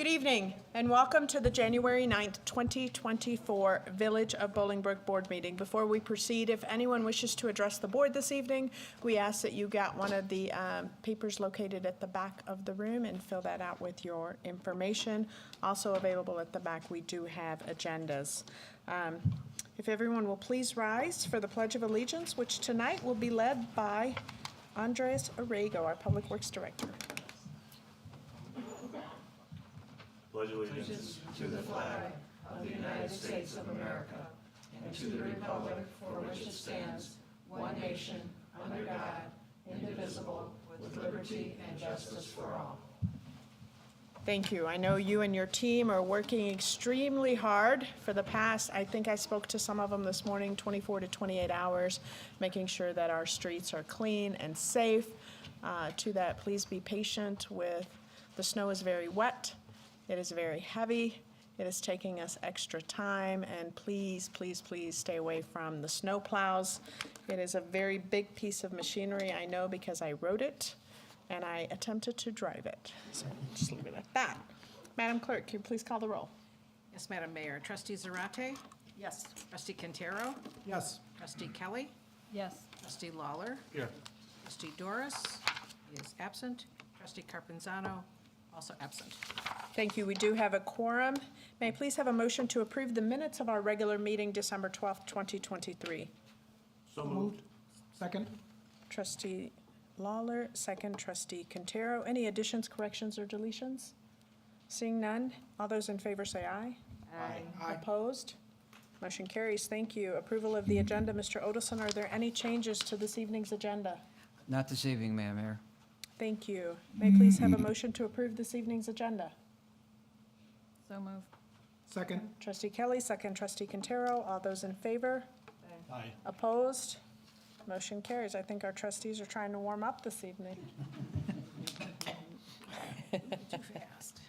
Good evening, and welcome to the January 9th, 2024 Village of Bolingbrook Board Meeting. Before we proceed, if anyone wishes to address the board this evening, we ask that you get one of the papers located at the back of the room and fill that out with your information. Also available at the back, we do have agendas. If everyone will please rise for the Pledge of Allegiance, which tonight will be led by Andres Arrego, our Public Works Director. Pledge allegiance to the flag of the United States of America and to the republic for which it stands, one nation, under God, indivisible, with liberty and justice for all. Thank you. I know you and your team are working extremely hard for the past, I think I spoke to some of them this morning, 24 to 28 hours, making sure that our streets are clean and safe. To that, please be patient with, the snow is very wet. It is very heavy. It is taking us extra time, and please, please, please stay away from the snow plows. It is a very big piece of machinery, I know, because I rode it and I attempted to drive it. So just leave it at that. Madam Clerk, can you please call the roll? Yes, Madam Mayor. Trustee Zarate? Yes. Trustee Quintero? Yes. Trustee Kelly? Yes. Trustee Lawler? Here. Trustee Doris is absent. Trustee Carpenzano, also absent. Thank you. We do have a quorum. May I please have a motion to approve the minutes of our regular meeting, December 12th, 2023? So moved. Second. Trustee Lawler, second. Trustee Quintero. Any additions, corrections, or deletions? Seeing none, all those in favor say aye. Aye. Opposed? Motion carries. Thank you. Approval of the agenda. Mr. Odelson, are there any changes to this evening's agenda? Not this evening, Madam Mayor. Thank you. May I please have a motion to approve this evening's agenda? So moved. Second. Trustee Kelly, second. Trustee Quintero. All those in favor? Aye. Opposed? Motion carries. I think our trustees are trying to warm up this evening. Too fast.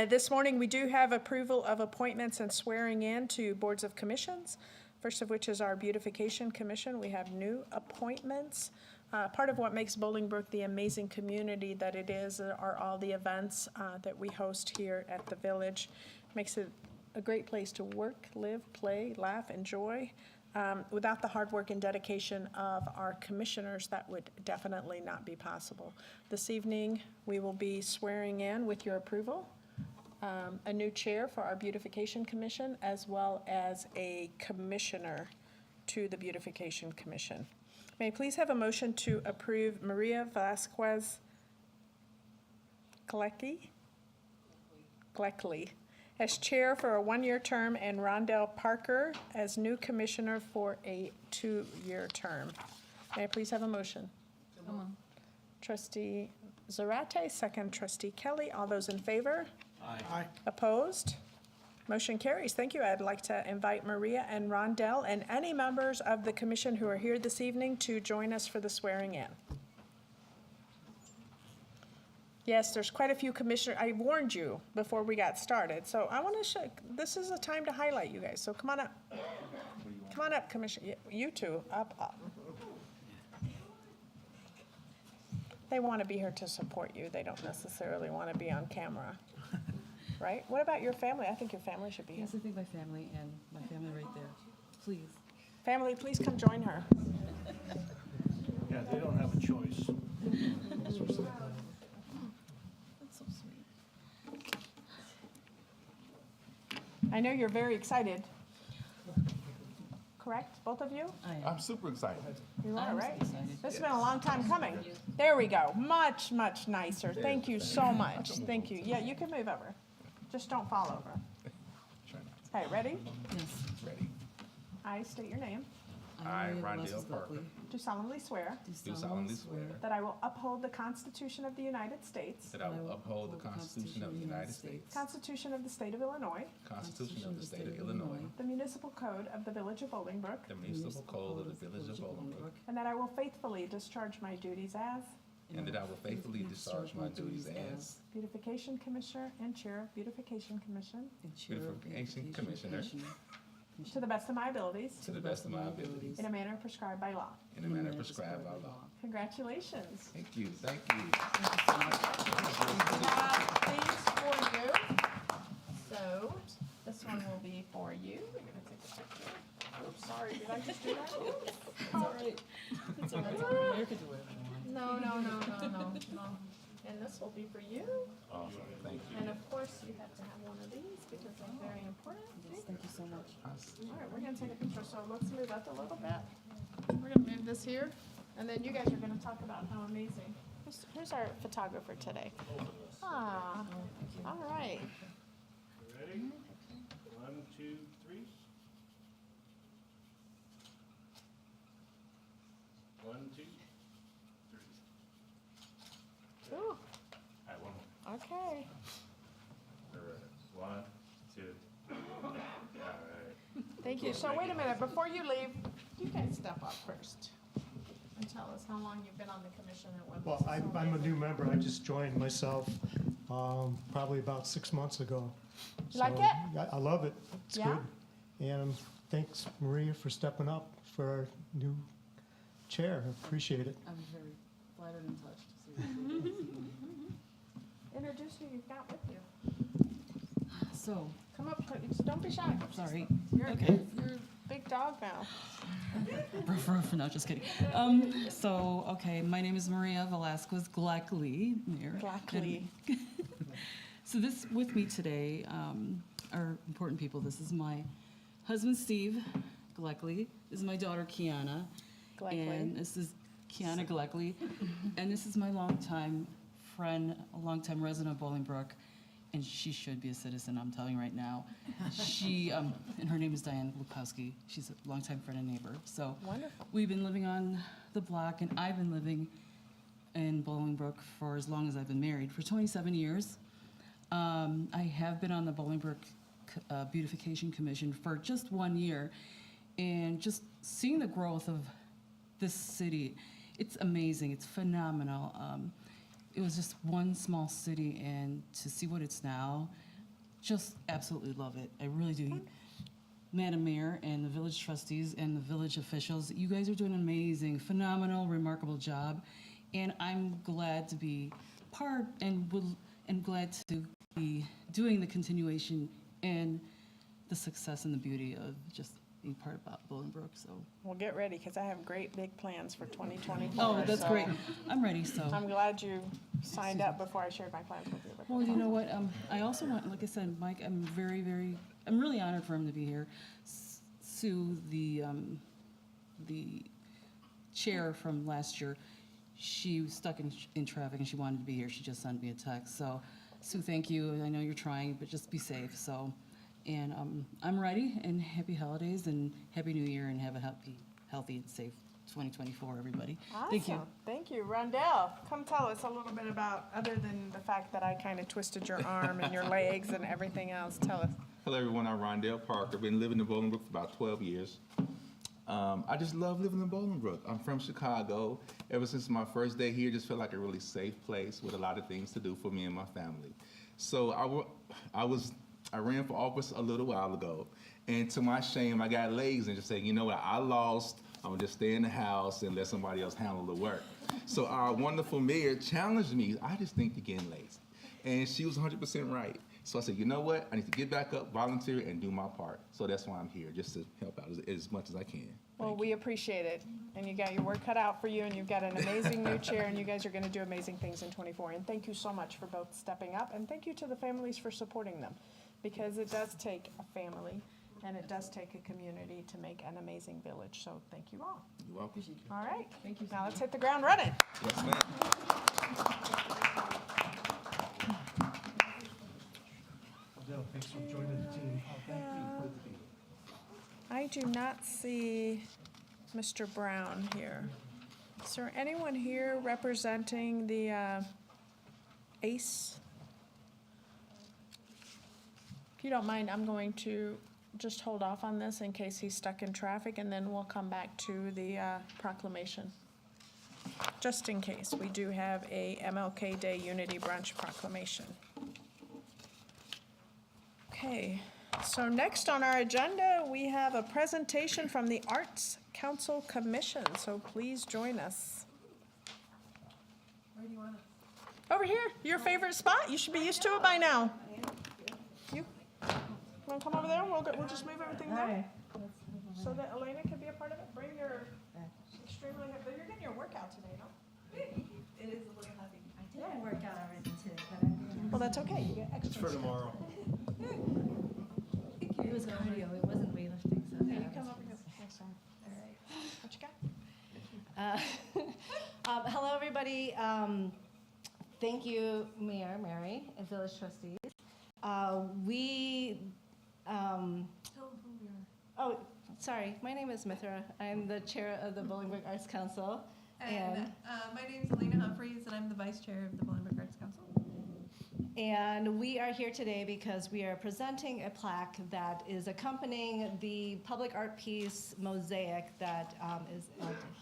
This morning, we do have approval of appointments and swearing in to boards of commissions, first of which is our Beautification Commission. We have new appointments. Part of what makes Bolingbrook the amazing community that it is are all the events that we host here at the village. Makes it a great place to work, live, play, laugh, enjoy. Without the hard work and dedication of our commissioners, that would definitely not be possible. This evening, we will be swearing in, with your approval, a new chair for our Beautification Commission, as well as a commissioner to the Beautification Commission. May I please have a motion to approve Maria Vasquez Gleckley as chair for a one-year term and Rondell Parker as new commissioner for a two-year term? May I please have a motion? So moved. Trustee Zarate, second. Trustee Kelly. All those in favor? Aye. Opposed? Motion carries. Thank you. I'd like to invite Maria and Rondell and any members of the commission who are here this evening to join us for the swearing in. Yes, there's quite a few commissioners. I warned you before we got started, so I want to show, this is a time to highlight you guys, so come on up. Come on up, Commissioner. You two, up. They want to be here to support you. They don't necessarily want to be on camera. Right? What about your family? I think your family should be here. Yes, I think my family and my family right there. Please. Family, please come join her. Yeah, they don't have a choice. That's so sweet. I know you're very excited. Correct, both of you? I am. I'm super excited. You are, I'm right? excited. This has been a long time coming. There we go. Much, much nicer. Thank you so much. Thank you. Yeah, you can move over. Just don't fall over. Try not Okay, ready? Yes. to. Ready? I state your name. I, Rondell Rondell Parker, Do solemnly swear do solemnly swear that I will uphold the Constitution of the United States, that I will uphold the Constitution of the United States, Constitution of the State of Illinois, Constitution of the State of Illinois, the Municipal Code of the Village of Bolingbrook, the municipal code of the Village of Bolingbrook, and that I will faithfully discharge my duties as and that I will faithfully discharge my duties as Beautification Commissioner and Chair of Beautification Commission Beautification Commissioner to the best of my abilities, to the best of my abilities, in a manner prescribed by law. in a manner prescribed by law. Congratulations. Thank you, thank you. These for you. this one will be for you. You're gonna take a picture. Oops, sorry, did I just do that? Oops. It's all right. It's all right. Mayor can do whatever you want. No. And this will be for you. Awesome, thank you. And of course, you have to have one of these because they're very important. Yes, thank you so much. All right, we're gonna take a picture, so let's move up a little bit. We're gonna move this here, and then you guys are gonna talk about how amazing. Who's our photographer today? Ah, all right. Ready? 1, 2, 3. 1, 2, 3. Ooh, All right, one more. okay. All right. 1, 2. All right. Thank you. So wait a minute, before you leave, you guys step up first and tell us how long you've been on the commission and what. Well, I'm a new member. I just joined myself probably about 6 months ago. You like So, it? I love it. It's Yeah? good. And thanks, Maria, for stepping up for our new chair. I appreciate it. I'm very flattered and touched. Seriously. Introduce who you've got with you. So, Come up, please. Don't be shy. sorry. You're, Okay. you're a big dog now. No, just kidding. Okay, my name is Maria Velasquez Glackley. Mayor. Glackley. So this with me today are important people. This is my husband, Steve Glackley. This is my daughter, Kiana. Glackley. And this is Kiana Glackley. And this is my longtime friend, a longtime resident of Bolingbrook. And she should be a citizen, I'm telling you right now. She, and her name is Diane Lukowski. She's a longtime friend and neighbor. So Wonderful. we've been living on the block, and I've been living in Bolingbrook for as long as I've been married, for 27 years. I have been on the Bolingbrook Beautification Commission for just 1 year, and just seeing the growth of this city, it's amazing, it's phenomenal. It was just one small city, and to see what it's now, just absolutely love it. I really do. Madam Mayor and the village trustees and the village officials, you guys are doing an amazing, phenomenal, remarkable job. And I'm glad to be part and glad to be doing the continuation and the success and the beauty of just being part of Bolingbrook. So, Well, get ready, because I have great big plans for 2024. oh, that's so great. I'm ready. So, I'm glad you signed up before I shared my plans with you. well, you know what? I also want, like I said, Mike, I'm I'm really honored for him to be here. Sue, the chair from last year, she was stuck in traffic and she wanted to be here. She just sent me a text. So, Sue, thank you. I know you're trying, but just be safe. So, and I'm ready. And happy holidays and happy New Year, and have a healthy and safe 2024, everybody. Thank you. Awesome. Thank you. Rondell, come tell us a little bit about, other than the fact that I kind of twisted your arm and your legs and everything else, tell us. Hello, everyone. I'm Rondell Parker. Been living in Bolingbrook for about 12 years. I just love living in Bolingbrook. I'm from Chicago. Ever since my first day here, just felt like a really safe place with a lot of things to do for me and my family. So I ran for office a little while ago, and to my shame, I got lazy and just said, you know what, I lost. I'm gonna just stay in the house and let somebody else handle the work. So our wonderful mayor challenged me. I just think you're getting lazy, and she was 100% right. So I said, you know what? I need to get back up, volunteer, and do my part. So that's why I'm here, just to help out as much as I can. Well, we appreciate it, and you got your work cut out for you, and you've got an amazing new chair, and you guys are gonna do amazing things in '24. And thank you so much for both stepping up, and thank you to the families for supporting them, because it does take a family, and it does take a community to make an amazing village. So thank you all. You're welcome. All right. Thank you. Now let's hit the ground running. Yes, ma'am. Adele, thanks for joining the team. I do not see Mr. Brown here. Is there anyone here representing the ACE? If you don't mind, I'm going to just hold off on this in case he's stuck in traffic, and then we'll come back to the proclamation. Just in case, we do have a MLK Day Unity Brunch proclamation. Okay, so next on our agenda, we have a presentation from the Arts Council Commission, so please join us. Where do you want Over here, your favorite spot, you should be used to it by now. You? Want to come over there? We'll just move everything there so that Elena can be a part of it. Bring your extremely, but you're getting your workout today, no? It is a little heavy. I did work out already today, but I'm doing. Well, that's okay. You get It's extra. for tomorrow. It was cardio, it wasn't weightlifting, so. Yeah, you that come was- over here. Yes, sir. All right. What you got? Hello, everybody. Thank you, Mayor, Mary, and Village Trustees. Oh, sorry, my name is Mithra. I'm the chair of the Bolingbrook Arts Council. And my name is Elena Humphreys, and I'm the vice chair of the Bolingbrook Arts Council. And we are here today because we are presenting a plaque that is accompanying the public art piece mosaic that is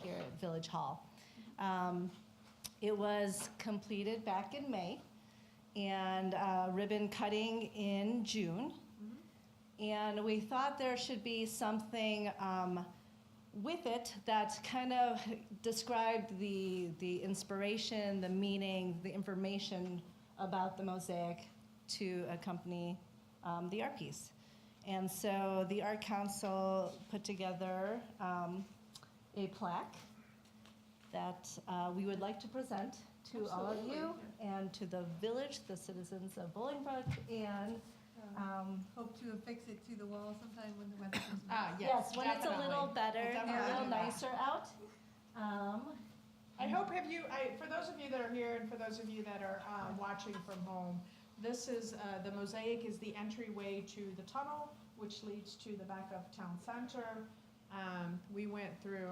here at Village Hall. It was completed back in May and ribbon cutting in June. And we thought there should be something with it that kind of described the inspiration, the meaning, the information about the mosaic to accompany the art piece. And so the Art Council put together a plaque that we would like to present to all of you and to the village, the citizens of Bolingbrook, and Hope to affix it to the wall sometime when the weather is yes, when it's a little better, We'll a little definitely do that. nicer out. I hope for those of you that are here and for those of you that are watching from home, this is, the mosaic is the entryway to the tunnel, which leads to the back of town center. We went through,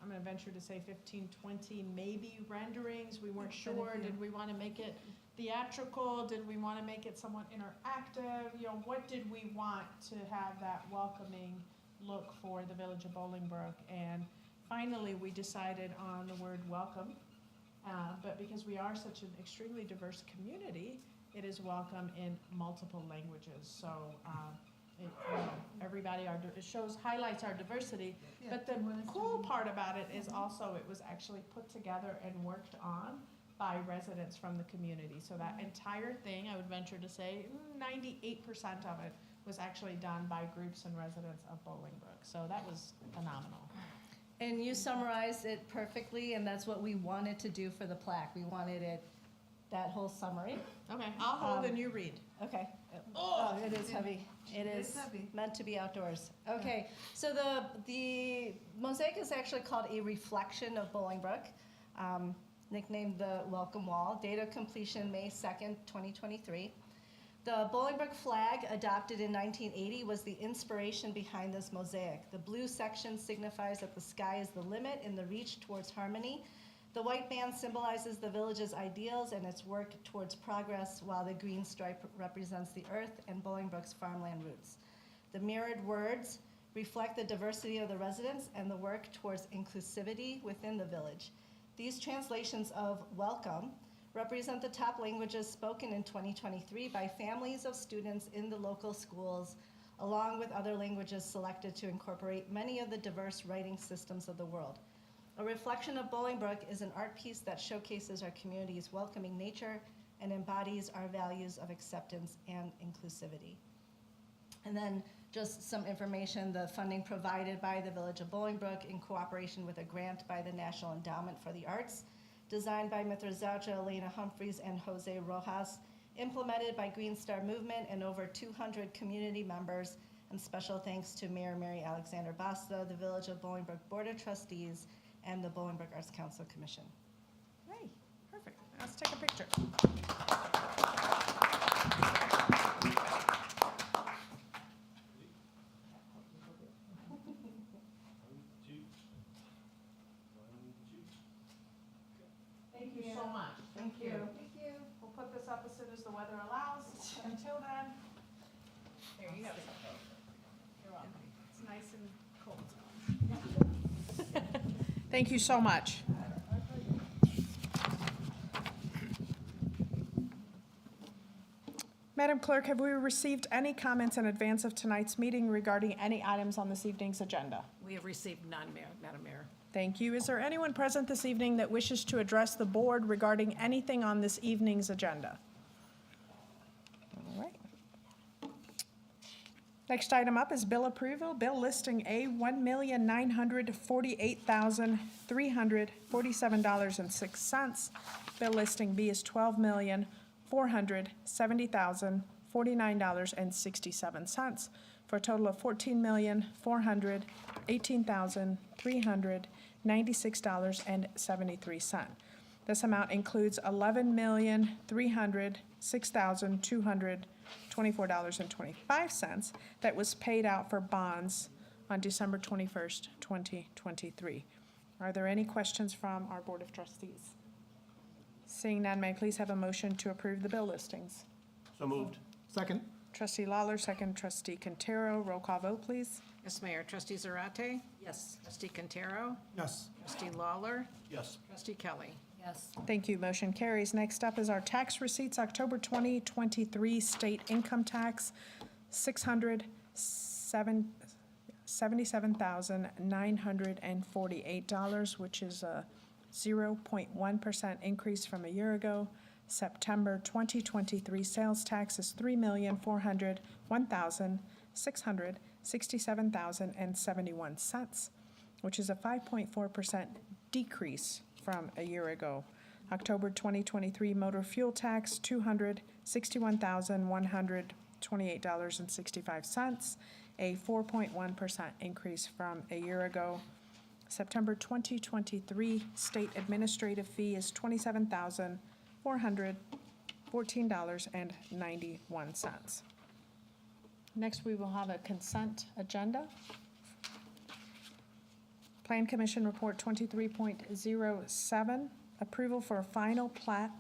I'm gonna venture to say 15, 20 maybe renderings. We weren't sure, did we wanna make it theatrical? Did we wanna make it somewhat interactive? You know, what did we want to have that welcoming look for the village of Bolingbrook? And finally, we decided on the word welcome, but because we are such an extremely diverse community, it is welcome in multiple languages. So everybody, it highlights our diversity. Yeah, But the we want us to cool be- part about it is also it was actually put together and worked on by residents from the community. So that entire thing, I would venture to say, 98% of it was actually done by groups and residents of Bolingbrook. So that was phenomenal. And you summarized it perfectly, and that's what we wanted to do for the plaque. We wanted it, that whole summary. Okay, I'll hold and you read. Okay. Oh, it is heavy. It It's is heavy. meant to be outdoors. Okay, so the mosaic is actually called A Reflection of Bolingbrook, nicknamed the Welcome Wall. Date of completion, May 2nd, 2023. The Bolingbrook flag, adopted in 1980, was the inspiration behind this mosaic. The blue section signifies that the sky is the limit in the reach towards harmony. The white band symbolizes the village's ideals and its work towards progress, while the green stripe represents the earth and Bolingbrook's farmland roots. The mirrored words reflect the diversity of the residents and the work towards inclusivity within the village. These translations of welcome represent the top languages spoken in 2023 by families of students in the local schools, along with other languages selected to incorporate many of the diverse writing systems of the world. A Reflection of Bolingbrook is an art piece that showcases our community's welcoming nature and embodies our values of acceptance and inclusivity. And then just some information, the funding provided by the Village of Bolingbrook in cooperation with a grant by the National Endowment for the Arts, designed by Mithra Zaucha, Elena Humphreys, and Jose Rojas, implemented by Green Star Movement and over 200 community members, and special thanks to Mayor Mary Alexander Basta, the Village of Bolingbrook Board of Trustees, and the Bolingbrook Arts Council Commission. Great, perfect. Let's take a picture. Thank you so much. Thank you. Thank you. We'll put this up as soon as the weather allows. Until then, here, you have it. You're welcome. It's nice and cold. Thank you so much. Madam Clerk, have we received any comments in advance of tonight's meeting regarding any items on this evening's agenda? We have received none, Madam Mayor. Thank you. Is there anyone present this evening that wishes to address the board regarding anything on this evening's agenda? All right. Next item up is bill approval. Bill listing A, $1,948,347.06. Bill listing B is $12,470,049.67, for a total of $14,418,396.73. This amount includes $11,306,224.25 that was paid out for bonds on December 21st, 2023. Are there any questions from our Board of Trustees? Seeing none, may I please have a motion to approve the bill listings? So moved. Second? Trustee Lawler, second trustee Quintero. Roll call vote, please. Yes, Mayor. Trustee Zarate? Yes. Trustee Quintero? Yes. Trustee Lawler? Yes. Trustee Kelly? Yes. Thank you. Motion carries. Next up is our tax receipts, October 2023 state income tax, $677,948, which is a 0.1% increase from a year ago. September 2023 sales tax is $3,401,667.71, which is a 5.4% decrease from a year ago. October 2023 motor fuel tax, $261,128.65, a 4.1% increase from a year ago. September 2023 state administrative fee is $27,414.91. Next, we will have a consent agenda. Plan Commission Report 23.07, approval for a final plat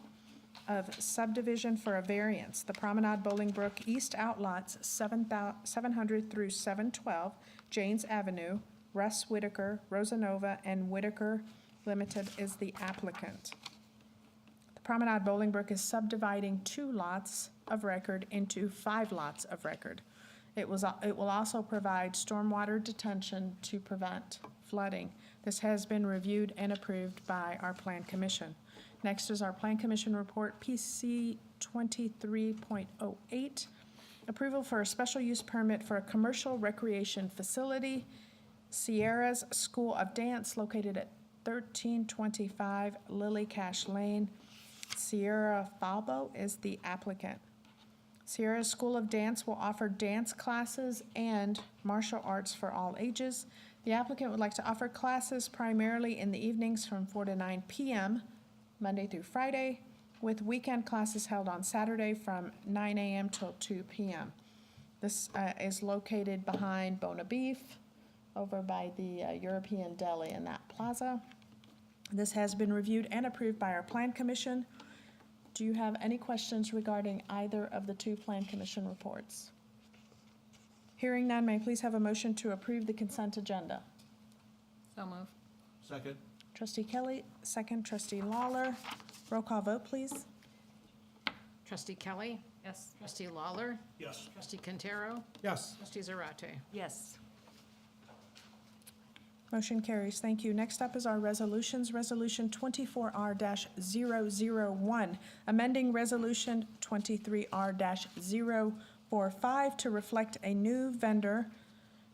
of subdivision for a variance. The Promenade Bolingbrook East Outlots 700 through 712, Janes Avenue, Russ Whitaker, Rosanova, and Whitaker Limited is the applicant. The Promenade Bolingbrook is subdividing 2 lots of record into 5 lots of record. It will also provide stormwater detention to prevent flooding. This has been reviewed and approved by our Plan Commission. Next is our Plan Commission Report, PC 23.08, approval for a special use permit for a commercial recreation facility, Sierra's School of Dance, located at 1325 Lily Cash Lane. Sierra Falbo is the applicant. Sierra's School of Dance will offer dance classes and martial arts for all ages. The applicant would like to offer classes primarily in the evenings from 4 to 9 p.m., Monday through Friday, with weekend classes held on Saturday from 9 a.m. till 2 p.m. This is located behind Bona Beef, over by the European Deli in that plaza. This has been reviewed and approved by our Plan Commission. Do you have any questions regarding either of the 2 Plan Commission reports? Hearing none, may I please have a motion to approve the consent agenda? So move. Second. Trustee Kelly, second trustee Lawler. Roll call vote, please. Trustee Kelly? Yes. Trustee Lawler? Yes. Trustee Quintero? Yes. Trustee Zarate? Yes. Motion carries. Thank you. Next up is our resolutions. Resolution 24R-001, amending Resolution 23R-045 to reflect a new vendor,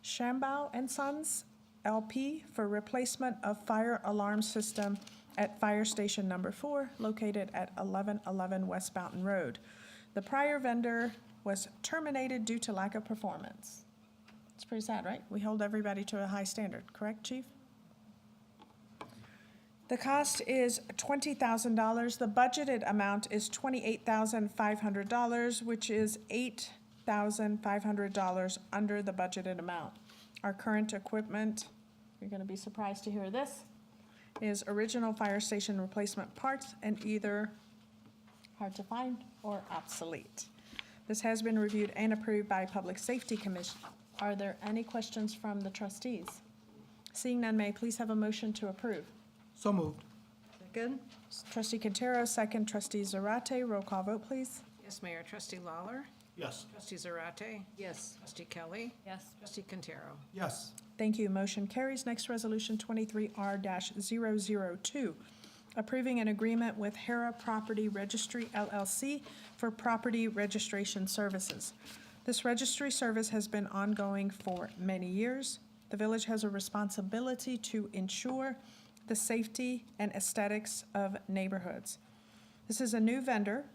Shambaugh & Sons, LP, for replacement of fire alarm system at Fire Station Number 4, located at 1111 West Mountain Road. The prior vendor was terminated due to lack of performance. It's pretty sad, right? We hold everybody to a high standard, correct, Chief? The cost is $20,000. The budgeted amount is $28,500, which is $8,500 under the budgeted amount. Our current equipment, you're going to be surprised to hear this, is original fire station replacement parts and either hard to find or obsolete. This has been reviewed and approved by Public Safety Commission. Are there any questions from the trustees? Seeing none, may I please have a motion to approve? So moved. Second? Trustee Quintero, second trustee Zarate. Roll call vote, please. Yes, Mayor. Trustee Lawler? Yes. Trustee Zarate? Yes. Trustee Kelly? Yes. Trustee Quintero? Yes. Thank you. Motion carries. Next, resolution 23R-002, approving an agreement with Hera Property Registry LLC for property registration services. This registry service has been ongoing for many years. The village has a responsibility to ensure the safety and aesthetics of neighborhoods. This is a new vendor,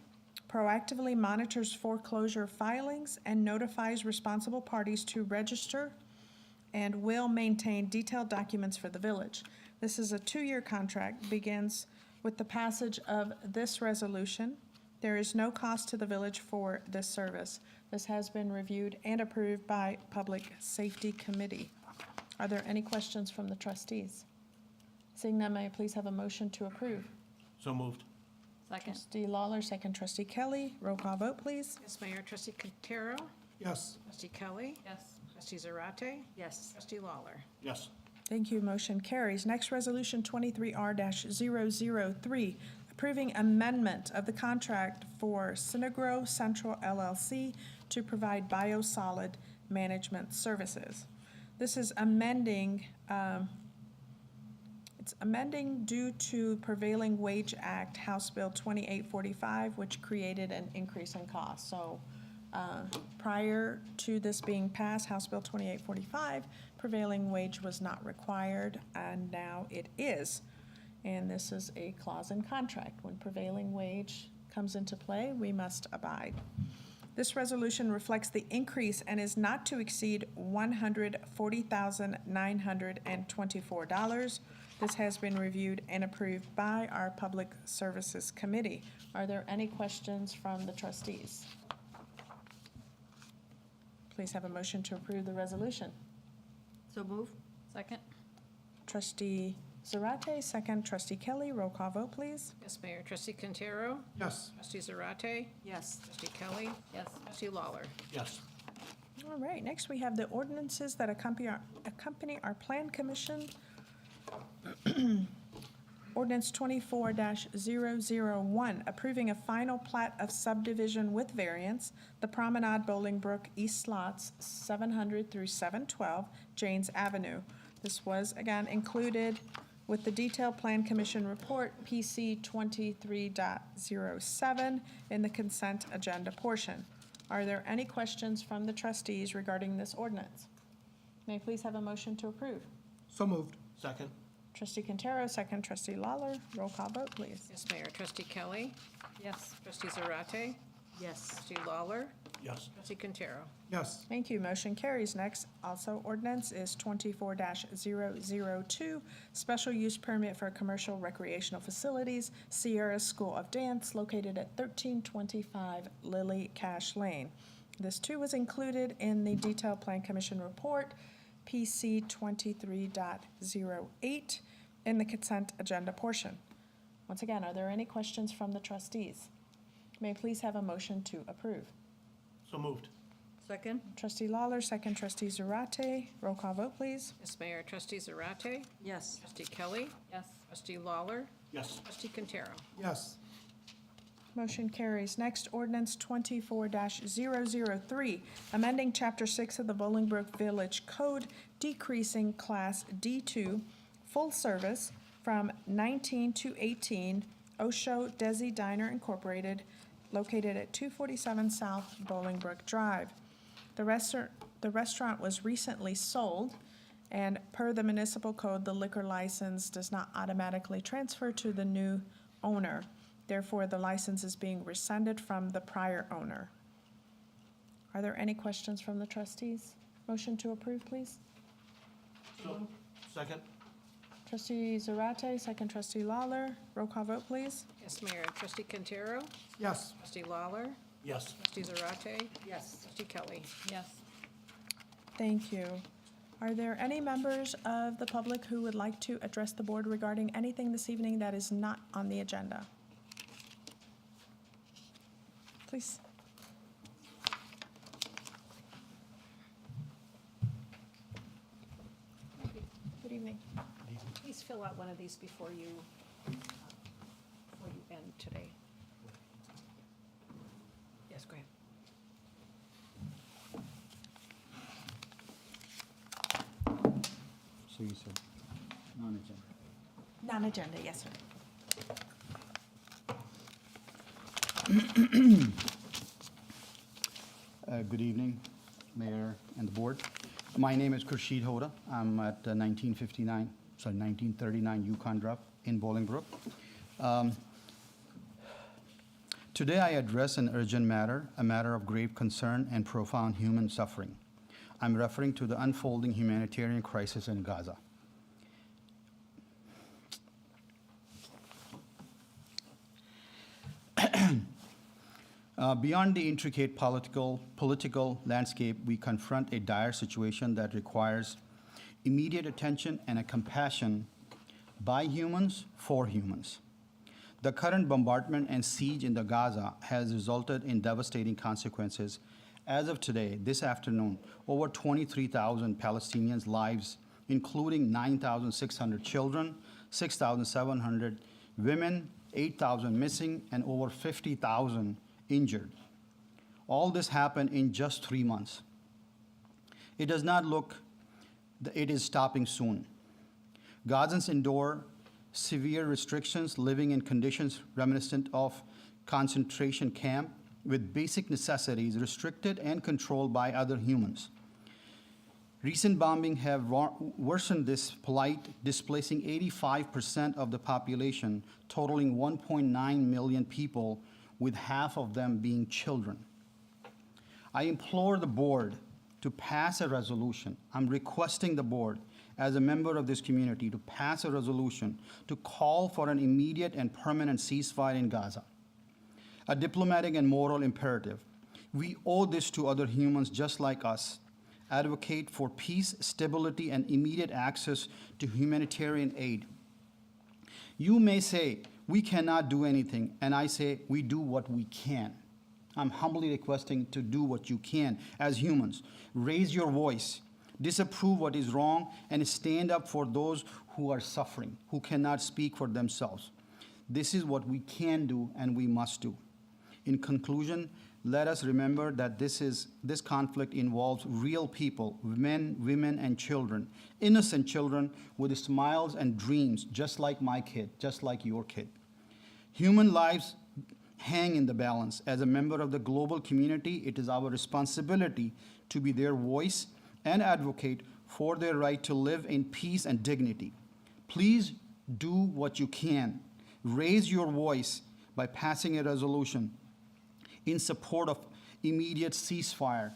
proactively monitors foreclosure filings, and notifies responsible parties to register and will maintain detailed documents for the village. This is a 2-year contract, begins with the passage of this resolution. There is no cost to the village for this service. This has been reviewed and approved by Public Safety Committee. Are there any questions from the trustees? Seeing none, may I please have a motion to approve? So moved. Second. Trustee Lawler, second trustee Kelly. Roll call vote, please. Yes, Mayor. Trustee Quintero? Yes. Trustee Kelly? Yes. Trustee Zarate? Yes. Trustee Lawler? Yes. Thank you. Motion carries. Next, Resolution 23R-003, approving amendment of the contract for Synagro Central LLC to provide biosolid management services. This is amending, it's amending due to Prevailing Wage Act, House Bill 2845, which created an increase in cost. So prior to this being passed, House Bill 2845, prevailing wage was not required, and now it is. And this is a clause in contract. When prevailing wage comes into play, we must abide. This resolution reflects the increase and is not to exceed $140,924. This has been reviewed and approved by our Public Services Committee. Are there any questions from the trustees? Please have a motion to approve the resolution. So move. Second. Trustee Zarate, second trustee Kelly. Roll call vote, please. Yes, Mayor. Trustee Quintero? Yes. Trustee Zarate? Yes. Trustee Kelly? Yes. Trustee Lawler? Yes. All right, next we have the ordinances that accompany our Plan Commission. Ordinance 24-001, approving a final plat of subdivision with variance, the Promenade Bolingbrook East Lots 700 through 712 Janes Avenue. This was, again, included with the detailed Plan Commission report, PC 23.07, in the consent agenda portion. Are there any questions from the trustees regarding this ordinance? May I please have a motion to approve? So moved. Second. Trustee Quintero, second trustee Lawler. Roll call vote, please. Yes, Mayor. Trustee Kelly? Yes. Trustee Zarate? Yes. Trustee Lawler? Yes. Trustee Quintero? Yes. Thank you. Motion carries. Next, also ordinance is 24-002, special use permit for commercial recreational facilities, Sierra School of Dance, located at 1325 Lily Cash Lane. This too was included in the detailed Plan Commission report, PC 23.08, in the consent agenda portion. Once again, are there any questions from the trustees? May I please have a motion to approve? So moved. Second. Trustee Lawler, second trustee Zarate. Roll call vote, please. Yes, Mayor. Trustee Zarate? Yes. Trustee Kelly? Yes. Trustee Lawler? Yes. Trustee Quintero? Yes. Motion carries. Next, ordinance 24-003, amending Chapter 6 of the Bolingbrook Village Code, decreasing Class D2 full service from 19 to 18, Osho Desi Diner Incorporated, located at 247 South Bolingbrook Drive. The restaurant was recently sold, and per the municipal code, the liquor license does not automatically transfer to the new owner. Therefore, the license is being rescinded from the prior owner. Are there any questions from the trustees? Motion to approve, please. So, second. Trustee Zarate, second trustee Lawler. Roll call vote, please. Yes, Mayor. Trustee Quintero? Yes. Trustee Lawler? Yes. Trustee Zarate? Yes. Trustee Kelly? Yes. Thank you. Are there any members of the public who would like to address the board regarding anything this evening that is not on the agenda? Please. Good evening. Please fill out one of these before you end today. Yes, go ahead. So you said non-agenda. Non-agenda, yes, sir. Good evening, Mayor and the board. My name is Khurshid Hoda. I'm at 1939 Yukon Drive in Bolingbrook. Today I address an urgent matter, a matter of grave concern and profound human suffering. I'm referring to the unfolding humanitarian crisis in Gaza. Beyond the intricate political landscape, we confront a dire situation that requires immediate attention and a compassion by humans for humans. The current bombardment and siege in the Gaza has resulted in devastating consequences. As of today, this afternoon, over 23,000 Palestinians' lives, including 9,600 children, 6,700 women, 8,000 missing, and over 50,000 injured. All this happened in just 3 months. It does not look that it is stopping soon. Gazans endure severe restrictions, living in conditions reminiscent of concentration camp, with basic necessities restricted and controlled by other humans. Recent bombing have worsened this plight, displacing 85% of the population, totaling 1.9 million people, with half of them being children. I implore the board to pass a resolution. I'm requesting the board, as a member of this community, to pass a resolution to call for an immediate and permanent ceasefire in Gaza. A diplomatic and moral imperative. We owe this to other humans just like us. Advocate for peace, stability, and immediate access to humanitarian aid. You may say, we cannot do anything, and I say, we do what we can. I'm humbly requesting to do what you can as humans. Raise your voice, disapprove what is wrong, and stand up for those who are suffering, who cannot speak for themselves. This is what we can do and we must do. In conclusion, let us remember that this conflict involves real people, men, women, and children, innocent children with smiles and dreams, just like my kid, just like your kid. Human lives hang in the balance. As a member of the global community, it is our responsibility to be their voice and advocate for their right to live in peace and dignity. Please do what you can. Raise your voice by passing a resolution in support of immediate ceasefire.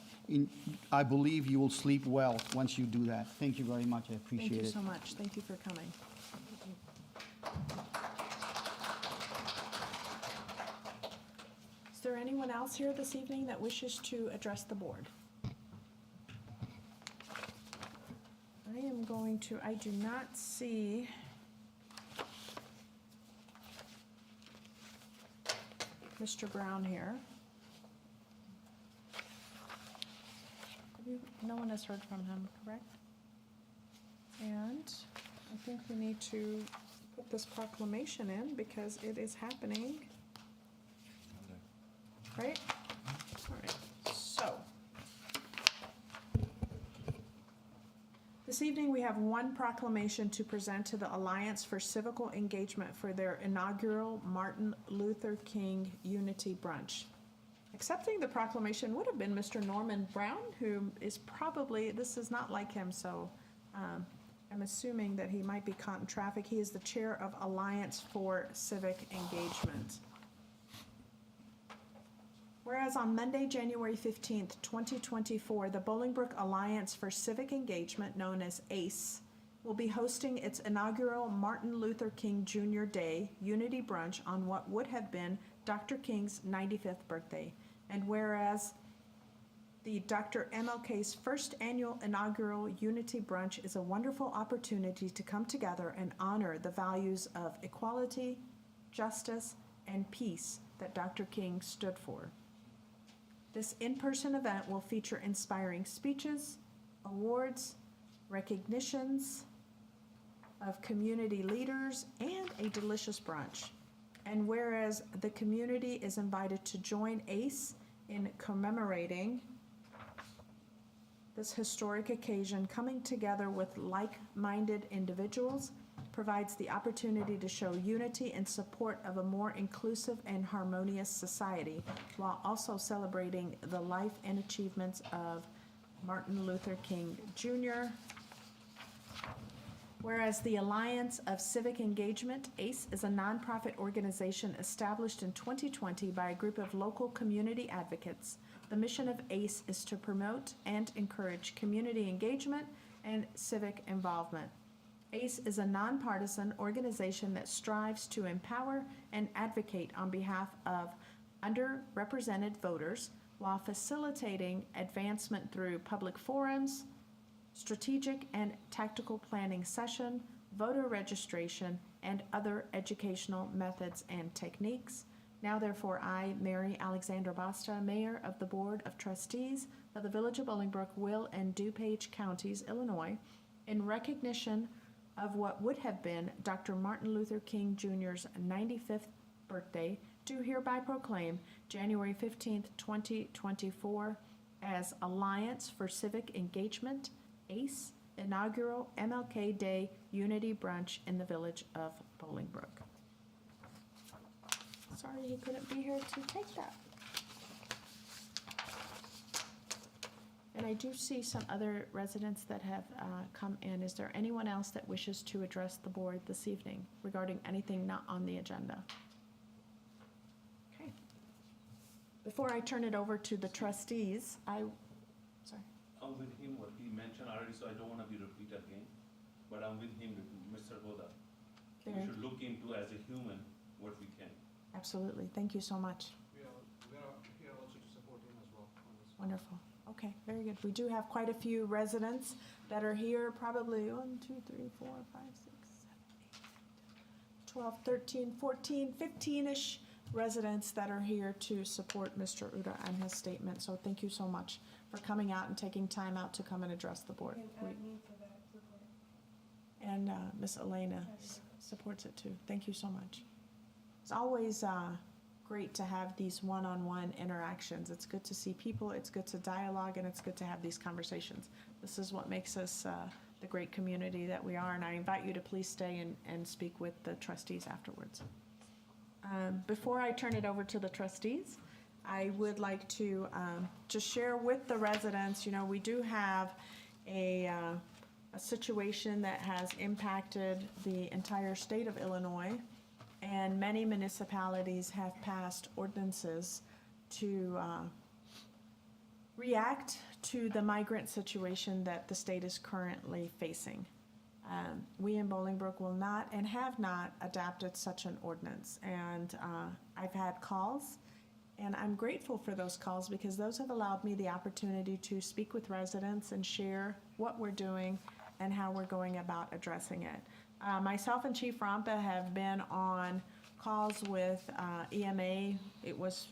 I believe you will sleep well once you do that. Thank you very much. I appreciate it. Thank you so much. Thank you for coming. Is there anyone else here this evening that wishes to address the board? I do not see Mr. Brown here. No one has heard from him, correct? And I think we need to put this proclamation in because it is happening. Right? All right. So, this evening we have one proclamation to present to the Alliance for Civical Engagement for their inaugural Martin Luther King Unity Brunch. Accepting the proclamation would have been Mr. Norman Brown, who is probably, this is not like him, so I'm assuming that he might be caught in traffic. He is the chair of Alliance for Civic Engagement. Whereas on Monday, January 15th, 2024, the Bolingbrook Alliance for Civic Engagement, known as ACE, will be hosting its inaugural Martin Luther King Jr. Day Unity Brunch on what would have been Dr. King's 95th birthday. And whereas the Dr. MLK's first annual inaugural Unity Brunch is a wonderful opportunity to come together and honor the values of equality, justice, and peace that Dr. King stood for. This in-person event will feature inspiring speeches, awards, recognitions of community leaders, and a delicious brunch. And whereas the community is invited to join ACE in commemorating this historic occasion, coming together with like-minded individuals provides the opportunity to show unity in support of a more inclusive and harmonious society, while also celebrating the life and achievements of Martin Luther King Jr. Whereas the Alliance of Civic Engagement, ACE, is a nonprofit organization established in 2020 by a group of local community advocates. The mission of ACE is to promote and encourage community engagement and civic involvement. ACE is a nonpartisan organization that strives to empower and advocate on behalf of underrepresented voters while facilitating advancement through public forums, strategic and tactical planning session, voter registration, and other educational methods and techniques. Now therefore, I, Mary Alexandra Basta, Mayor of the Board of Trustees of the Village of Bolingbrook, Will and DuPage Counties, Illinois, in recognition of what would have been Dr. Martin Luther King Jr.'s 95th birthday, do hereby proclaim January 15th, 2024 as Alliance for Civic Engagement, ACE, inaugural MLK Day Unity Brunch in the Village of Bolingbrook. Sorry he couldn't be here to take that. And I do see some other residents that have come in. Is there anyone else that wishes to address the board this evening regarding anything not on the agenda? Okay. Before I turn it over to the trustees, sorry. I'm with him, what he mentioned already, so I don't want to be repeat again. But I'm with him, with Mr. Goda. We Very- should look into as a human what we can. Absolutely. Thank you so much. We are here also to support him as well on this. Wonderful. Okay, very good. We do have quite a few residents that are here, probably 1, 2, 3, 4, 5, 6, 7, 8, 12, 13, 14, 15-ish residents that are here to support Mr. Uda and his statement. So thank you so much for coming out and taking time out to come and address the board. And Ms. Elena supports it too. Thank you so much. It's always great to have these one-on-one interactions. It's good to see people, it's good to dialogue, and it's good to have these conversations. This is what makes us the great community that we are, and I invite you to please stay and speak with the trustees afterwards. Before I turn it over to the trustees, I would like to just share with the residents, we do have a situation that has impacted the entire state of Illinois, and many municipalities have passed ordinances to react to the migrant situation that the state is currently facing. We in Bolingbrook will not and have not adopted such an ordinance, and I've had calls, and I'm grateful for those calls because those have allowed me the opportunity to speak with residents and share what we're doing and how we're going about addressing it. Myself and Chief Rampa have been on calls with EMA. It was,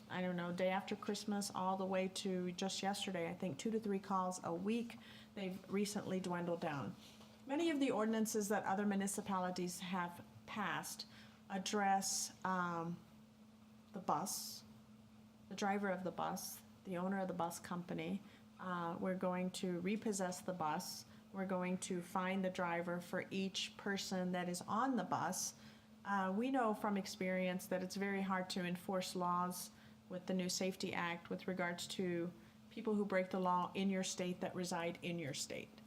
day after Christmas all the way to just yesterday. I think 2 to 3 calls a week. They've recently dwindled down. Many of the ordinances that other municipalities have passed address the bus, the driver of the bus, the owner of the bus company. We're going to repossess the bus. We're going to find the driver for each person that is on the bus. We know from experience that it's very hard to enforce laws with the new Safety Act with regards to people who break the law in your state that reside in your state.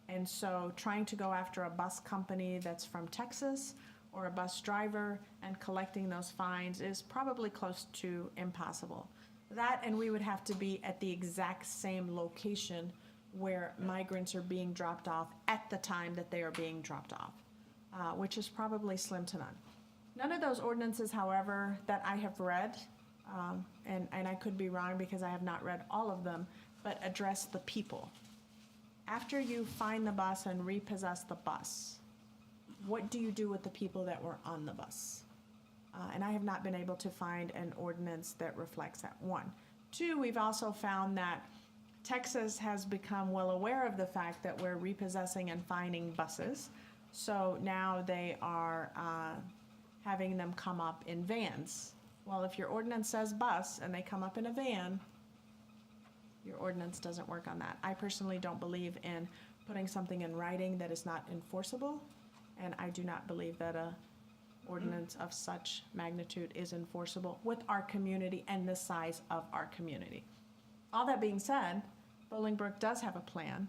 And so trying to go after a bus company that's from Texas or a bus driver and collecting those fines is probably close to impossible. That, and we would have to be at the exact same location where migrants are being dropped off at the time that they are being dropped off, which is probably slim to none. None of those ordinances, however, that I have read, and I could be wrong because I have not read all of them, but address the people. After you find the bus and repossess the bus, what do you do with the people that were on the bus? And I have not been able to find an ordinance that reflects that. 1. 2, we've also found that Texas has become well aware of the fact that we're repossessing and fining buses. So now they are having them come up in vans. Well, if your ordinance says bus and they come up in a van, your ordinance doesn't work on that. I personally don't believe in putting something in writing that is not enforceable. and I do not believe that a ordinance of such magnitude is enforceable with our community and the size of our community. All that being said, Bolingbrook does have a plan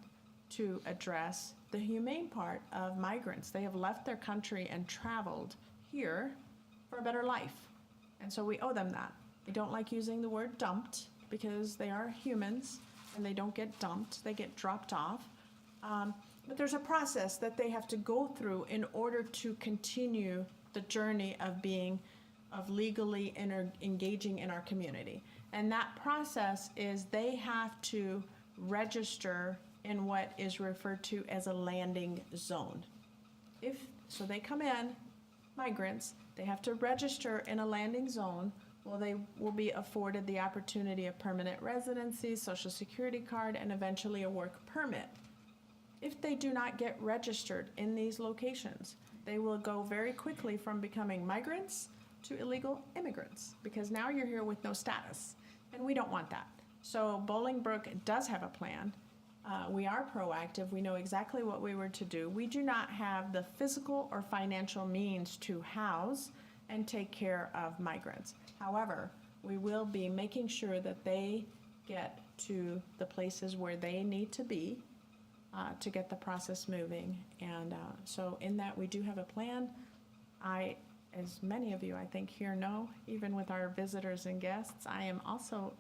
to address the humane part of migrants. They have left their country and traveled here for a better life. And so we owe them that. We don't like using the word dumped because they are humans and they don't get dumped, they get dropped off. But there's a process that they have to go through in order to continue the journey of legally engaging in our community. And that process is they have to register in what is referred to as a landing zone. So they come in, migrants, they have to register in a landing zone. Well, they will be afforded the opportunity of permanent residency, social security card, and eventually a work permit. If they do not get registered in these locations, they will go very quickly from becoming migrants to illegal immigrants, because now you're here with no status, and we don't want that. So Bolingbrook does have a plan. We are proactive. We know exactly what we were to do. We do not have the physical or financial means to house and take care of migrants. However, we will be making sure that they get to the places where they need to be to get the process moving. And so in that, we do have a plan. As many of you, I think, here know, even with our visitors and guests, I am also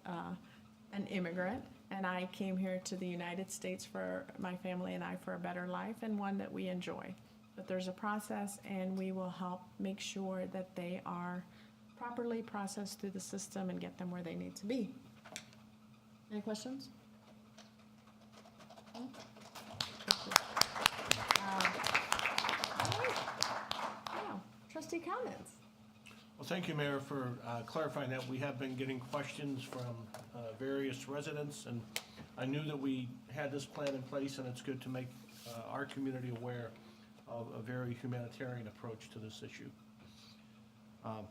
an immigrant, and I came here to the United States for my family and I for a better life, and one that we enjoy. But there's a process, and we will help make sure that they are properly processed through the system and get them where they need to be. Any questions? No? All right. Now, trustee comments. Well, thank you, Mayor, for clarifying that. We have been getting questions from various residents, and I knew that we had this plan in place, and it's good to make our community aware of a very humanitarian approach to this issue. I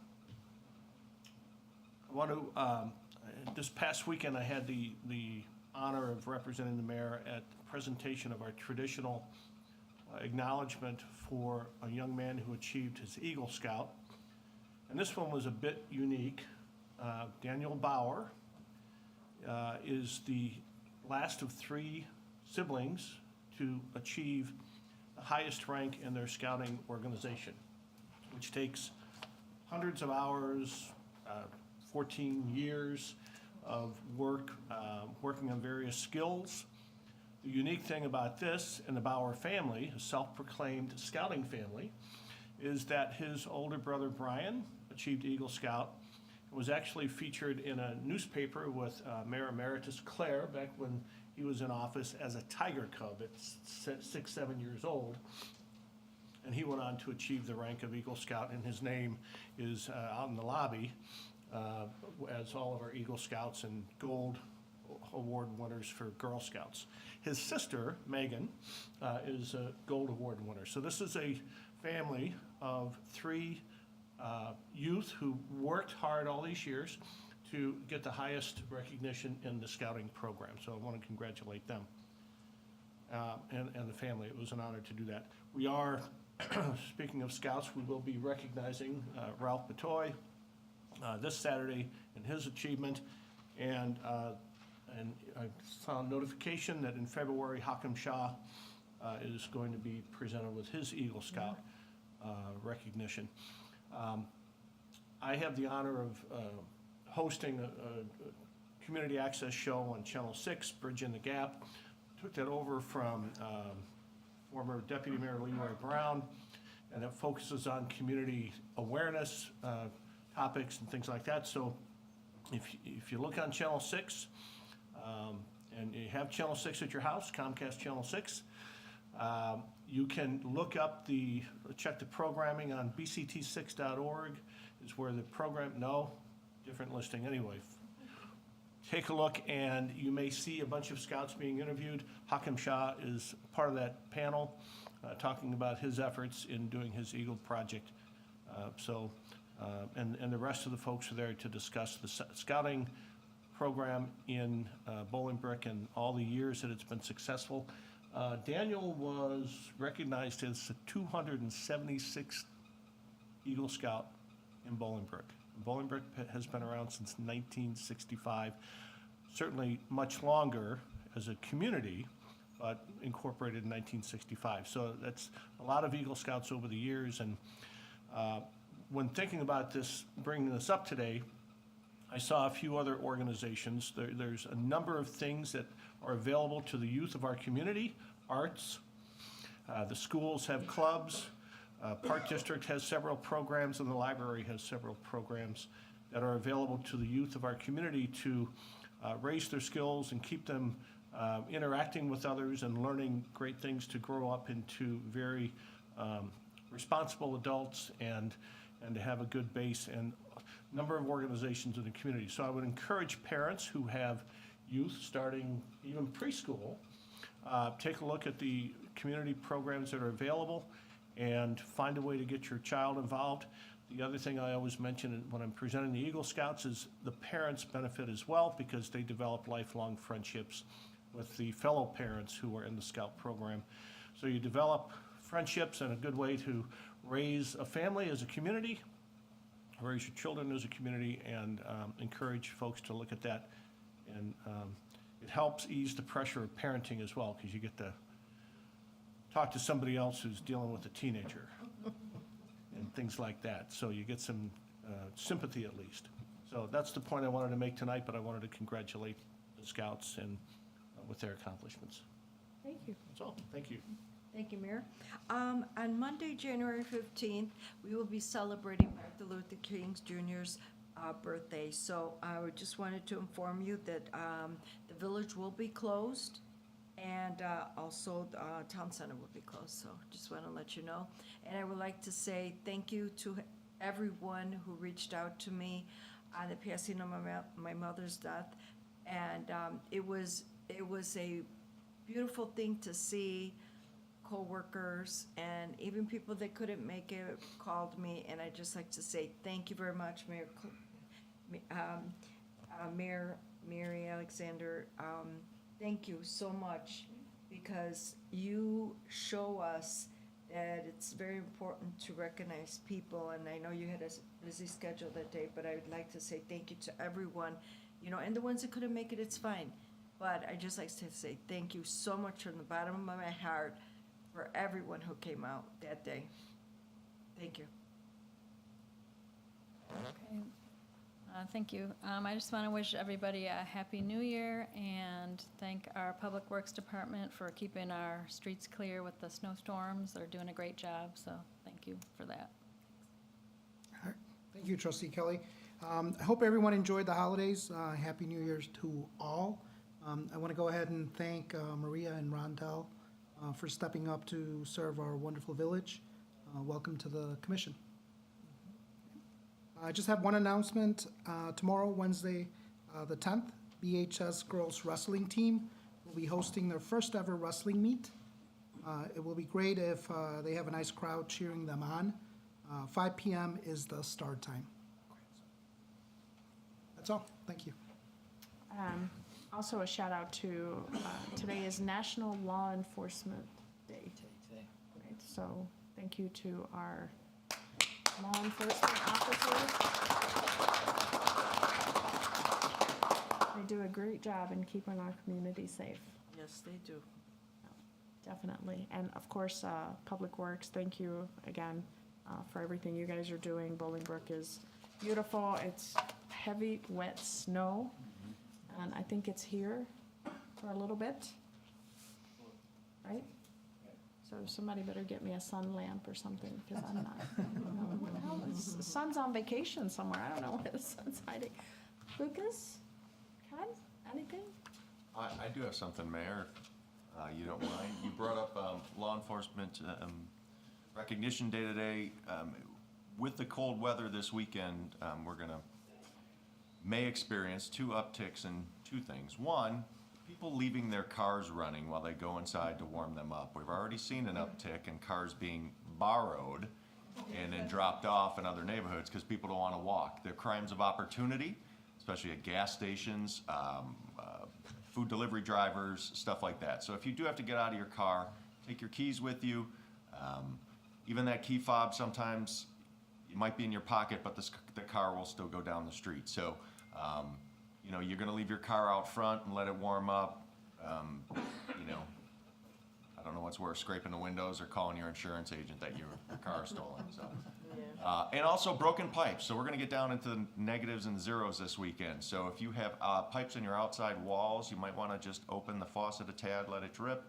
want to, this past weekend, I had the honor of representing the mayor at the presentation of our traditional acknowledgement for a young man who achieved his Eagle Scout. And this one was a bit unique. Daniel Bauer is the last of 3 siblings to achieve the highest rank in their scouting organization, which takes hundreds of hours, 14 years of work, working on various skills. The unique thing about this and the Bauer family, a self-proclaimed scouting family, is that his older brother Brian achieved Eagle Scout and was actually featured in a newspaper with Mayor Emeritus Clare back when he was in office as a tiger cub at 6, 7 years old. And he went on to achieve the rank of Eagle Scout, and his name is out in the lobby as all of our Eagle Scouts and Gold Award winners for Girl Scouts. His sister, Megan, is a Gold Award winner. So this is a family of 3 youth who worked hard all these years to get the highest recognition in the scouting program. So I want to congratulate them and the family. It was an honor to do that. We are, speaking of scouts, we will be recognizing Ralph Batoy this Saturday in his achievement. And I saw a notification that in February, Hakim Shah is going to be presented with his Eagle Scout recognition. I have the honor of hosting a community access show on Channel 6, Bridging the Gap. Took that over from former Deputy Mayor Leroy Brown, and it focuses on community awareness topics and things like that. So if you look on Channel 6, and you have Channel 6 at your house, Comcast Channel 6, you can look up check the programming on bct6.org is where the program, different listing anyway. Take a look, and you may see a bunch of scouts being interviewed. Hakim Shah is part of that panel, talking about his efforts in doing his Eagle project. And the rest of the folks are there to discuss the scouting program in Bolingbrook and all the years that it's been successful. Daniel was recognized as the 276th Eagle Scout in Bolingbrook. Bolingbrook has been around since 1965, certainly much longer as a community, but incorporated in 1965. So that's a lot of Eagle Scouts over the years. And when thinking about this, bringing this up today, I saw a few other organizations. There's a number of things that are available to the youth of our community, arts. The schools have clubs. Park District has several programs, and the library has several programs that are available to the youth of our community to raise their skills and keep them interacting with others and learning great things to grow up into very responsible adults and to have a good base, and a number of organizations in the community. So I would encourage parents who have youth starting even preschool, take a look at the community programs that are available and find a way to get your child involved. The other thing I always mention when I'm presenting the Eagle Scouts is the parents benefit as well, because they develop lifelong friendships with the fellow parents who are in the Scout program. So you develop friendships, and a good way to raise a family as a community, raise your children as a community, and encourage folks to look at that. And it helps ease the pressure of parenting as well, because you get to talk to somebody else who's dealing with a teenager and things like that. So you get some sympathy at least. So that's the point I wanted to make tonight, but I wanted to congratulate the Scouts and with their accomplishments. Thank you. That's all. Thank you. Thank you, Mayor. On Monday, January 15th, we will be celebrating Martin Luther King Jr.'s birthday. So I just wanted to inform you that the village will be closed, and also Town Center will be closed. So just want to let you know. And I would like to say thank you to everyone who reached out to me on the passing of my mother's death. And it was a beautiful thing to see. Co-workers and even people that couldn't make it called me, and I'd just like to say thank you very much, Mary Alexander. Thank you so much, because you show us that it's very important to recognize people, and I know you had a busy schedule that day, but I would like to say thank you to everyone, and the ones that couldn't make it, it's fine. But I just like to say thank you so much from the bottom of my heart for everyone who came out that day. Thank you. Okay. Thank you. I just want to wish everybody a Happy New Year and thank our Public Works Department for keeping our streets clear with the snowstorms. They're doing a great job, so thank you for that. All right. Thank you, Trustee Kelly. I hope everyone enjoyed the holidays. Happy New Year's to all. I want to go ahead and thank Maria and Rondell for stepping up to serve our wonderful village. Welcome to the commission. I just have one announcement. Tomorrow, Wednesday, the 10th, BHS Girls Wrestling Team will be hosting their first ever wrestling meet. It will be great if they have a nice crowd cheering them on. 5 p.m. is the start time. That's all. Thank you. Also a shout out to, today is National Law Enforcement Day. Right, so thank you to our law enforcement officers. They do a great job in keeping our community safe. Yes, they do. Definitely. And of course, Public Works, thank you again for everything you guys are doing. Bolingbrook is beautiful. It's heavy, wet snow. And I think it's here for a little bit, right? So somebody better get me a sun lamp or something, because I'm not, what the hell, the sun's on vacation somewhere, I don't know where the sun's hiding. Lucas, Ken, anything? I do have something, Mayor, you don't mind. You brought up law enforcement recognition day today. With the cold weather this weekend, we're may experience two upticks in two things. One, people leaving their cars running while they go inside to warm them up. We've already seen an uptick in cars being borrowed and then dropped off in other neighborhoods because people don't want to walk. They're crimes of opportunity, especially at gas stations, food delivery drivers, stuff like that. So if you do have to get out of your car, take your keys with you. Even that key fob, sometimes it might be in your pocket, but the car will still go down the street. So, you know, you're gonna leave your car out front and let it warm up. You know, I don't know what's worse, scraping the windows or calling your insurance agent that your car is stolen, so. And also broken pipes. So we're gonna get down into the negatives and zeros this weekend. So if you have pipes in your outside walls, you might wanna just open the faucet a tad, let it drip.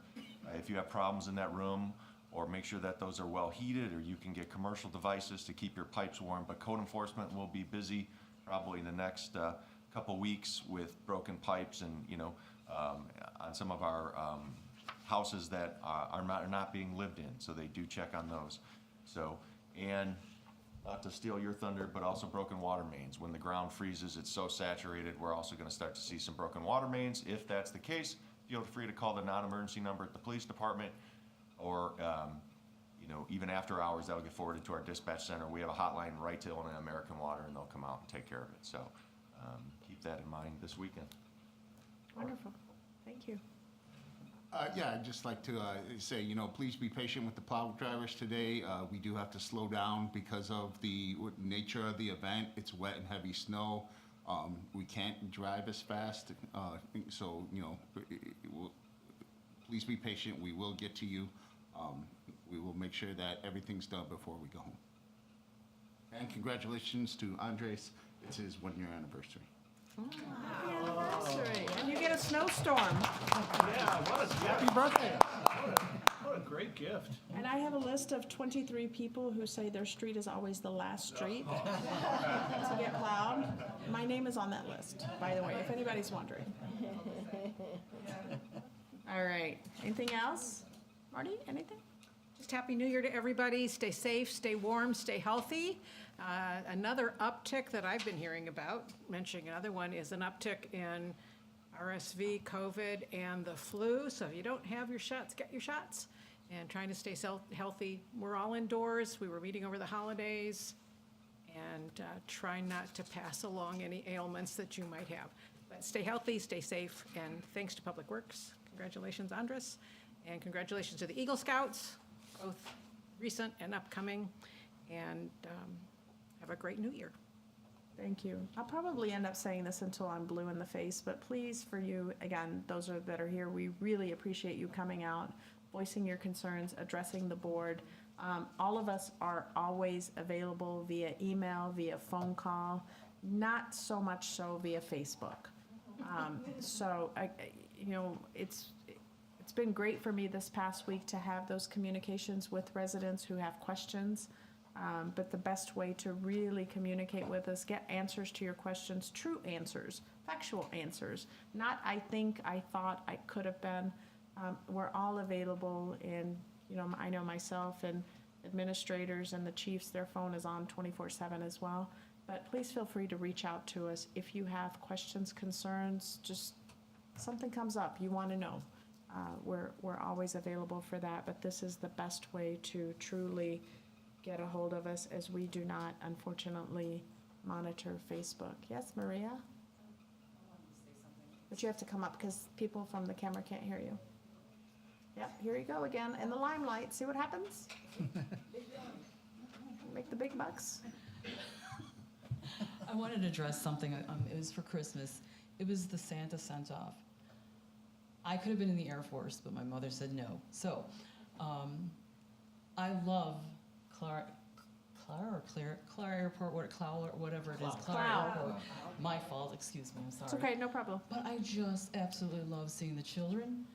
If you have problems in that room, or make sure that those are well heated, or you can get commercial devices to keep your pipes warm. But code enforcement will be busy probably in the next couple weeks with broken pipes and, you know, on some of our houses that are not being lived in, so they do check on those. So, and not to steal your thunder, but also broken water mains. When the ground freezes, it's so saturated, we're also gonna start to see some broken water mains. If that's the case, feel free to call the non-emergency number at the police department, or, you know, even after hours, that'll get forwarded to our dispatch center. We have a hotline right to Illinois American Water, and they'll come out and take care of it. So keep that in mind this weekend. Wonderful. Thank you. Yeah, I'd just like to say, you know, please be patient with the plow drivers today. We do have to slow down because of the nature of the event. It's wet and heavy snow. We can't drive as fast. So, you know, please be patient. We will get to you. We will make sure that everything's done before we go home. And congratulations to Andres. It's his 1-year anniversary. Happy anniversary. And you get a snowstorm. Yeah, what a Happy gift. birthday. What a great gift. And I have a list of 23 people who say their street is always the last street to get plowed. My name is on that list, by the way, if anybody's wondering. All right. Anything else? Marty, anything? Just Happy New Year to everybody. Stay safe, stay warm, stay healthy. Another uptick that I've been hearing about, mentioning another one, is an uptick in RSV, COVID, and the flu. So if you don't have your shots, get your shots. And trying to stay healthy. We're all indoors. We were meeting over the holidays. And try not to pass along any ailments that you might have. But stay healthy, stay safe, and thanks to Public Works. Congratulations, Andres. And congratulations to the Eagle Scouts, both recent and upcoming. And have a great new year. Thank you. I'll probably end up saying this until I'm blue in the face, but please, for you, again, those that are here, we really appreciate you coming out, voicing your concerns, addressing the board. All of us are always available via email, via phone call, not so much so via Facebook. So, you know, it's been great for me this past week to have those communications with residents who have questions. But the best way to really communicate with us, get answers to your questions, true answers, factual answers, not I think, I thought, I could have been. We're all available, and, you know, I know myself and administrators and the chiefs, their phone is on 24/7 as well. But please feel free to reach out to us if you have questions, concerns, just something comes up, you want to know. We're always available for that, but this is the best way to truly get a hold of us, as we do not, unfortunately, monitor Facebook. Yes, Maria? But you have to come up because people from the camera can't hear you. Yep, here you go again, in the limelight. See what happens? Make the big bucks. I wanted to address something. It was for Christmas. It was the Santa sent-off. I could have been in the Air Force, but my mother said no. So, I love Clara Airport, whatever it is. Clara Airport. My fault, excuse me, I'm sorry. It's okay, no problem. But I just absolutely love seeing the children,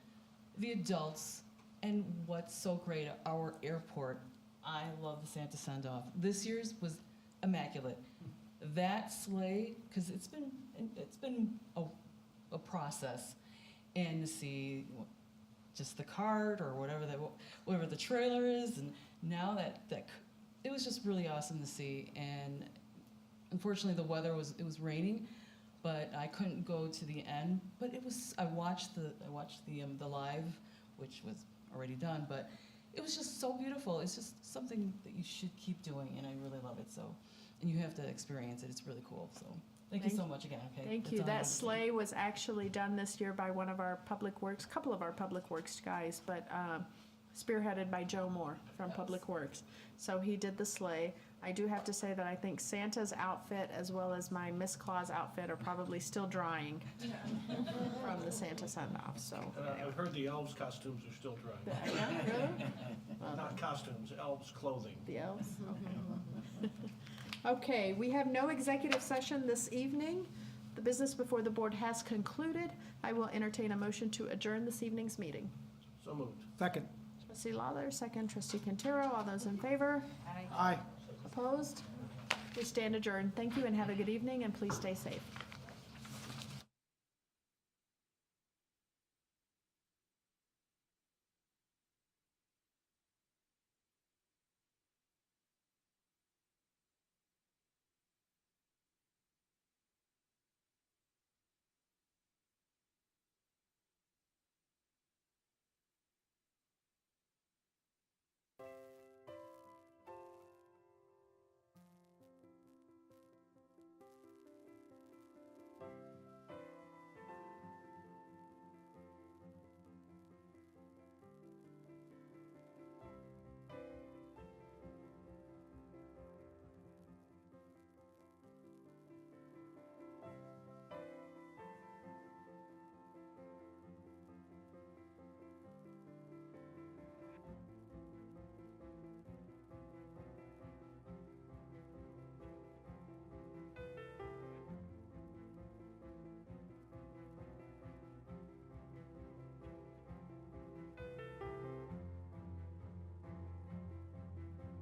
the adults, and what's so great, our airport. I love the Santa send-off. This year's was immaculate. That sleigh, because it's been a process, and to see just the cart or whatever the trailer is, and now that it was just really awesome to see. And unfortunately, the weather it was raining, but I couldn't go to the end. But I watched the live, which was already done, but it was just so beautiful. It's just something that you should keep doing, and I really love it. So, and you have to experience it. It's really cool. So, Thank you so much again, okay? Thank That's you. all I That wanted to say. sleigh was actually done this year by one of our Public Works, couple of our Public Works guys, but spearheaded by Joe Moore from Public Works. So he did the sleigh. I do have to say that I think Santa's outfit as well as my Miss Claus outfit are probably still drying from the Santa send-off, so. I've heard the elves' costumes are still drying. Yeah, really? Not costumes, elves' clothing. The elves? Okay, we have no executive session this evening. The business before the board has concluded. I will entertain a motion to adjourn this evening's meeting. So moved. Second. Trustee Lawler, second. Trustee Quintero, all those in favor? Aye. Opposed? We stand adjourned. Thank you and have a good evening, and please stay safe.